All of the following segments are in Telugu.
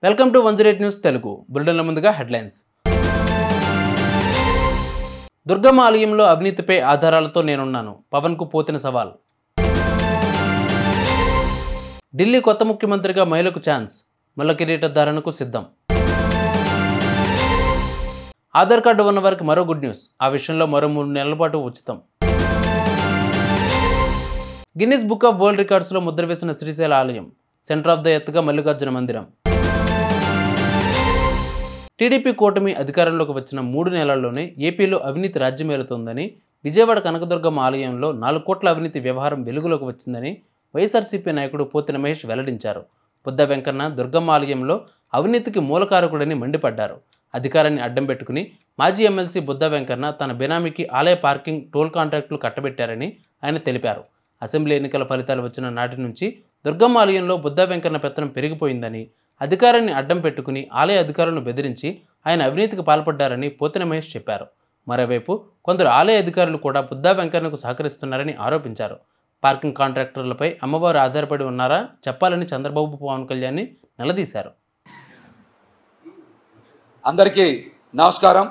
వెల్కమ్ టు 108 న్యూస్ తెలుగు బులెటిన్ల ముందుగా హెడ్లైన్స్. దుర్గమ్మ ఆలయంలో అవినీతిపై ఆధారాలతో నేనున్నాను, పవన్కు పోతిన సవాల్. ఢిల్లీ కొత్త ముఖ్యమంత్రిగా మహిళకు ఛాన్స్, మల్ల కిరీటధారణకు సిద్ధం. ఆధార్ కార్డు ఉన్న వారికి మరో గుడ్ న్యూస్, ఆ విషయంలో మరో 3 నెలల పాటు ఉచితం. Guinness book of world రికార్డ్స్లో Mudra వేసిన శ్రీశైల ఆలయం, సెంటర్ ఆఫ్ ద ఎర్త్గా మల్లికార్జున మందిరం. టీడీపీ కూటమి అధికారంలోకి వచ్చిన 3 నెలల్లోనే ఏపీలో అవినీతి రాజ్యమేలుతోందని, విజయవాడ కనకదుర్గమ్మ ఆలయంలో 4 కోట్ల అవినీతి వ్యవహారం వెలుగులోకి వచ్చిందని వైఎస్ఆర్సీపీ నాయకుడు పోతిన మహేష్ వెల్లడించారు. బుద్ధ వెంకన్న దుర్గమ్మ ఆలయంలో అవినీతికి మూలకారకుడని మండిపడ్డారు. అధికారాన్ని అడ్డం పెట్టుకుని మాజీ ఎమ్మెల్సీ బుద్ధ వెంకన్న తన బెనామీకి ఆలయ పార్కింగ్ టోల్ కాంట్రాక్టులు కట్టబెట్టారని ఆయన తెలిపారు. అసెంబ్లీ ఎన్నికల ఫలితాలు వచ్చిన నాటి నుంచి దుర్గమ్మ ఆలయంలో బుద్ధ వెంకన్న పెత్తనం పెరిగిపోయిందని, అధికారాన్ని అడ్డం పెట్టుకుని ఆలయ అధికారులను బెదిరించి ఆయన అవినీతికి పాల్పడ్డారని పోతిన మహేష్ చెప్పారు. మరోవైపు కొందరు ఆలయ అధికారులు కూడా బుద్ధ వెంకన్నకు సహకరిస్తున్నారని ఆరోపించారు. పార్కింగ్ కాంట్రాక్టర్లపై అమ్మవారు ఆధారపడి ఉన్నారా చెప్పాలని చంద్రబాబు పవన్ కళ్యాణ్ని నిలదీశారు. అందరికీ నమస్కారం.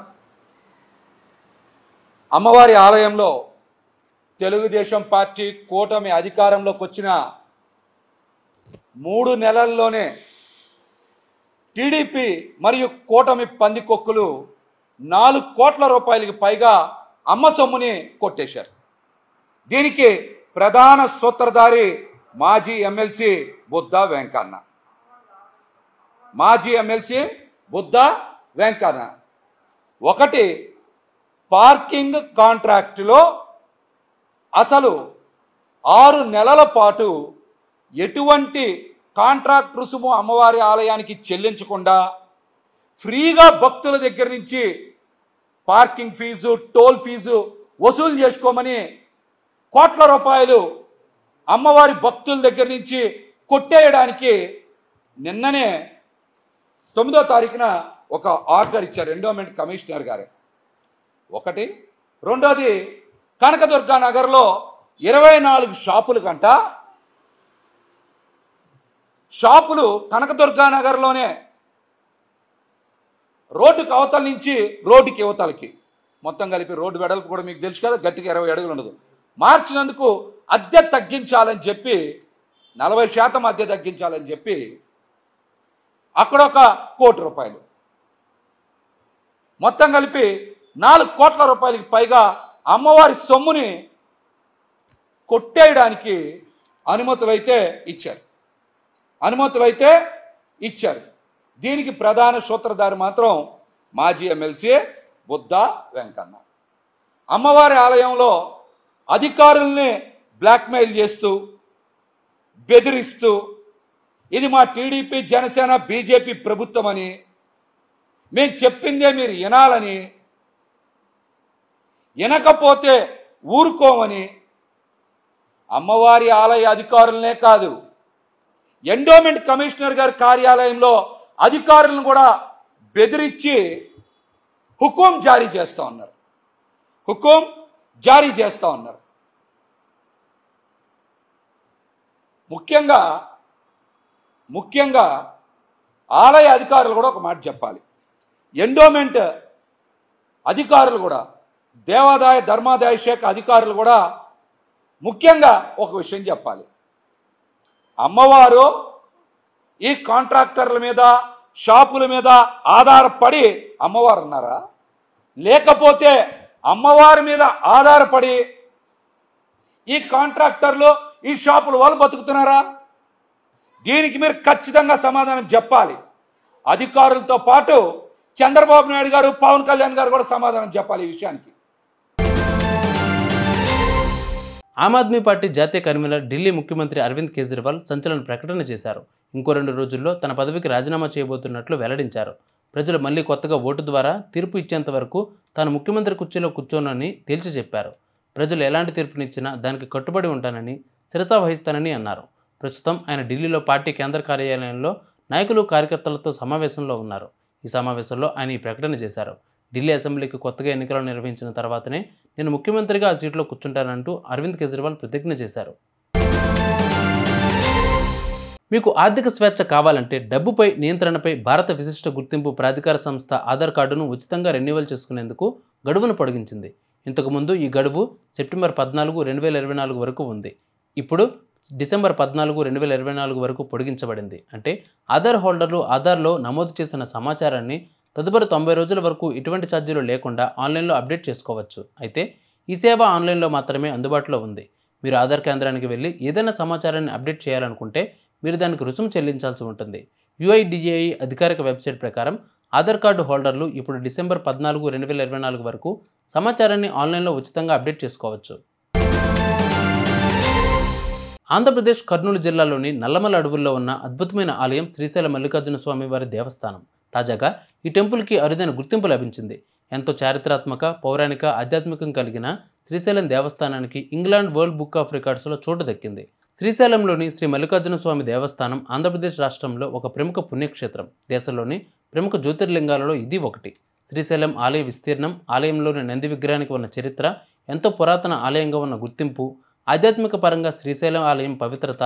అమ్మవారి ఆలయంలో తెలుగుదేశం పార్టీ కూటమి అధికారంలోకి వచ్చిన 3 నెలల్లోనే టీడీపీ మరియు కూటమి పందికొక్కులు 4 కోట్ల రూపాయలకి పైగా అమ్మ సొమ్ముని కొట్టేశారు. దీనికి ప్రధాన సూత్రధారి మాజీ ఎమ్మెల్సీ బుద్ధ వెంకన్న. ఒకటి, పార్కింగ్ కాంట్రాక్టులో అసలు 6 నెలల పాటు ఎటువంటి కాంట్రాక్ట్ రుసుము అమ్మవారి ఆలయానికి చెల్లించకుండా ఫ్రీగా భక్తుల దగ్గర నుంచి పార్కింగ్ ఫీజు, టోల్ ఫీజు వసూలు చేసుకోమని కోట్ల రూపాయలు అమ్మవారి భక్తుల దగ్గర నుంచి కొట్టేయడానికి నిన్ననే 9వ తారీఖున ఒక ఆర్డర్ ఇచ్చారు ఎండోమెంట్ కమిషనర్ గారు. ఒకటి. రెండోది, కనకదుర్గా నగర్లో 24 షాపులు కనకదుర్గా నగర్లోనే రోడ్డుకి అవతల నుంచి రోడ్డుకి యువతలకి మొత్తం కలిపి రోడ్డు వెడల్పు కూడా మీకు తెలుసు కదా, గట్టిగా 20 అడుగులు ఉండదు. మార్చినందుకు అద్దె తగ్గించాలని చెప్పి 40% అద్దె తగ్గించాలని చెప్పి అక్కడ ఒక 1 కోటి రూపాయలు, మొత్తం కలిపి 4 కోట్ల రూపాయలకి పైగా అమ్మవారి సొమ్ముని కొట్టేయడానికి అనుమతులైతే ఇచ్చారు. దీనికి ప్రధాన సూత్రధారి మాత్రం మాజీ ఎమ్మెల్సీ బుద్ధ వెంకన్న. అమ్మవారి ఆలయంలో అధికారుల్ని బ్లాక్మెయిల్ చేస్తూ, బెదిరిస్తూ, ఇది మా టీడీపీ, జనసేన, బీజేపీ ప్రభుత్వం అని, మేము చెప్పిందే మీరు వినాలని, వినకపోతే ఊరుకోమని అమ్మవారి ఆలయ అధికారులనే కాదు, ఎండోమెంట్ కమిషనర్ గారి కార్యాలయంలో అధికారులను కూడా బెదిరించి హుకుం జారీ చేస్తూ ఉన్నారు. ముఖ్యంగా ఆలయ అధికారులు కూడా ఒక మాట చెప్పాలి. ఎండోమెంట్ అధికారులు కూడా, దేవాదాయ ధర్మాదాయ శాఖ అధికారులు కూడా ముఖ్యంగా ఒక విషయం చెప్పాలి. అమ్మవారు ఈ కాంట్రాక్టర్ల మీద, షాపుల మీద ఆధారపడి అమ్మవారు ఉన్నారా, లేకపోతే అమ్మవారి మీద ఆధారపడి ఈ కాంట్రాక్టర్లు, ఈ షాపుల వాళ్ళు బతుకుతున్నారా? దీనికి మీరు ఖచ్చితంగా సమాధానం చెప్పాలి. అధికారులతో పాటు చంద్రబాబు నాయుడు గారు, పవన్ కళ్యాణ్ గారు కూడా సమాధానం చెప్పాలి ఈ విషయానికి. ఆమ్ ఆద్మీ పార్టీ జాతీయ కన్వీనర్ ఢిల్లీ ముఖ్యమంత్రి అరవింద్ కేజ్రీవాల్ సంచలన ప్రకటన చేశారు. ఇంకో 2 రోజుల్లో తన పదవికి రాజీనామా చేయబోతున్నట్లు వెల్లడించారు. ప్రజలు మళ్లీ కొత్తగా ఓటు ద్వారా తీర్పు ఇచ్చేంత వరకు తాను ముఖ్యమంత్రి కుర్చీలో కూర్చోనని తేల్చి చెప్పారు. ప్రజలు ఎలాంటి తీర్పునిచ్చినా దానికి కట్టుబడి ఉంటానని, శిరసా వహిస్తానని అన్నారు. ప్రస్తుతం ఆయన ఢిల్లీలో పార్టీ కేంద్ర కార్యాలయంలో నాయకులు, కార్యకర్తలతో సమావేశంలో ఉన్నారు. ఈ సమావేశంలో ఆయన ఈ ప్రకటన చేశారు. ఢిల్లీ అసెంబ్లీకి కొత్తగా ఎన్నికలు నిర్వహించిన తర్వాతనే నేను ముఖ్యమంత్రిగా ఆ సీట్లో కూర్చుంటానంటూ అరవింద్ కేజ్రీవాల్ ప్రతిజ్ఞ చేశారు. మీకు ఆర్థిక స్వేచ్ఛ కావాలంటే డబ్బుపై నియంత్రణపై భారత విశిష్ట గుర్తింపు ప్రాధికార సంస్థ ఆధార్ కార్డును ఉచితంగా రెన్యువల్ చేసుకునేందుకు గడువును పొడిగించింది. ఇంతకుముందు ఈ గడువు సెప్టెంబర్ 14, 2024 వరకు ఉంది. ఇప్పుడు డిసెంబర్ 14, 2024 వరకు పొడిగించబడింది. అంటే ఆధార్ హోల్డర్లు ఆధార్లో నమోదు చేసిన సమాచారాన్ని తదుపరి 90 రోజుల వరకు ఎటువంటి ఛార్జీలు లేకుండా ఆన్లైన్లో అప్డేట్ చేసుకోవచ్చు. అయితే ఈ సేవ ఆన్లైన్లో మాత్రమే అందుబాటులో ఉంది. మీరు ఆధార్ కేంద్రానికి వెళ్ళి ఏదైనా సమాచారాన్ని అప్డేట్ చేయాలనుకుంటే మీరు దానికి రుసుము చెల్లించాల్సి ఉంటుంది. UIDAI అధికారిక వెబ్సైట్ ప్రకారం ఆధార్ కార్డు హోల్డర్లు ఇప్పుడు డిసెంబర్ 14, 2024 వరకు సమాచారాన్ని ఆన్లైన్లో ఉచితంగా అప్డేట్ చేసుకోవచ్చు. ఆంధ్రప్రదేశ్ కర్నూలు జిల్లాలోని నల్లమల అడవుల్లో ఉన్న అద్భుతమైన ఆలయం శ్రీశైల మల్లికార్జున స్వామి వారి దేవస్థానం. తాజాగా ఈ టెంపుల్కి అరుదైన గుర్తింపు లభించింది. ఎంతో చారిత్రాత్మక, పౌరాణిక, ఆధ్యాత్మికం కలిగిన శ్రీశైలం దేవస్థానానికి ఇంగ్లాండ్ వరల్డ్ బుక్ ఆఫ్ రికార్డ్స్లో చోటు దక్కింది. శ్రీశైలంలోని శ్రీ మల్లికార్జున స్వామి దేవస్థానం ఆంధ్రప్రదేశ్ రాష్ట్రంలో ఒక ప్రముఖ పుణ్యక్షేత్రం. దేశంలోని ప్రముఖ జ్యోతిర్లింగాలలో ఇది ఒకటి. శ్రీశైలం ఆలయ విస్తీర్ణం, ఆలయంలోని నంది విగ్రహానికి ఉన్న చరిత్ర, ఎంతో పురాతన ఆలయంగా ఉన్న గుర్తింపు, ఆధ్యాత్మిక పరంగా శ్రీశైలం ఆలయం పవిత్రత,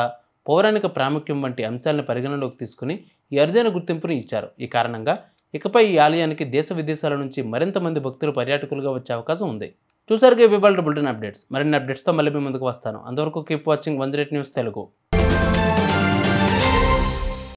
పౌరాణిక ప్రాముఖ్యం వంటి అంశాలను పరిగణలోకి తీసుకుని ఈ అరుదైన గుర్తింపుని ఇచ్చారు. ఈ కారణంగా ఇకపై ఈ ఆలయానికి దేశ విదేశాల నుంచి మరింత మంది భక్తులు పర్యాటకులుగా వచ్చే అవకాశం ఉంది. చూసారుగా ఇవాళ బులెటిన్ అప్డేట్స్. మరిన్ని అప్డేట్స్తో మళ్ళీ మీ ముందుకు వస్తాను. అంతవరకు కీప్ వాచింగ్ 108 న్యూస్ తెలుగు.